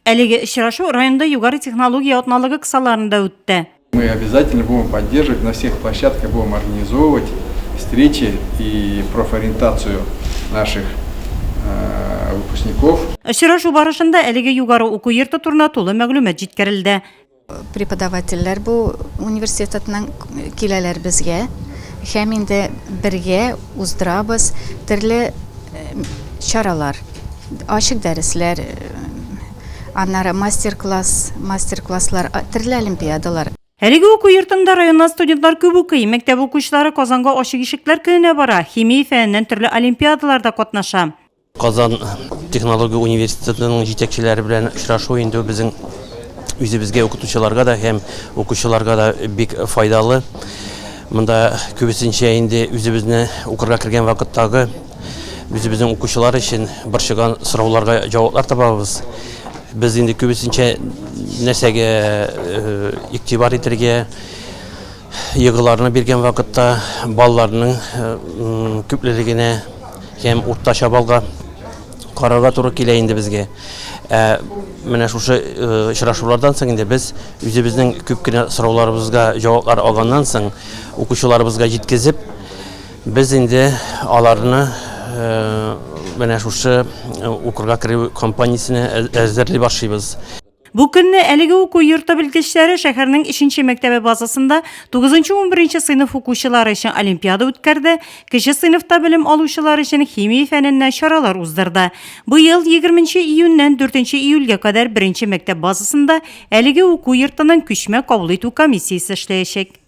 Әлеге очрашу районда югары технология атналыгы кысаларында үтте. Мы обязательно будем поддерживать, на всех площадках будем организовывать встречи и профориентацию наших выпускников. Очрашу барышында әлеге югары уку йорты турында тулы мәгълүмат җиткерелде. Преподавательләр бу университетның киләләр безгә, һәм инде бергә уздырабыз төрле чаралар, ачык дәресләр, аннары мастер-класслар, төрле олимпиадалар. Әлеге уку йортында районнан студентлар күп укый, мәктәп укучылары Казанга ачык ишекләр көненә бара, химия фәненнән төрле олимпиадаларда катнаша. Казан технология университетының җитәкчеләре белән очрашу инде безнең үзебезгә укытучыларга да һәм укучыларга да бик файдалы. Монда күбесенчә инде үзебезне укырга кергән вакыттагы үзебезнең укучылар өчен борчыган сорауларга җаваплар табабыз. Без инде күбесенчә нәрсәгә игътибар итәргә, йогыларны биргән вакытта балларның күплелегенә һәм уртача балга карарга туры килә инде безгә. Менә шушы очрашулардан соң инде без үзебезнең күп кенә сорауларыбызга җаваплар алганнан соң укучыларыбызга җиткезеп, без инде аларны менә шушы укырга керү кампаниясенә әзерли башлыйбыз. Бу көнне әлеге уку йорты белгечләре шәһәрнең 3нче мәктәбе базасында 9-11 сыйныф укучылары өчен олимпиада үткәрде, кече сыйныфта белем алучылар өчен химия фәненнән чаралар уздырды. Быел 20 июньнән 4 июльгә кадәр 1нче мәктәп базасында әлеге уку йортының күчмә кабул итү комиссиясе эшләячәк.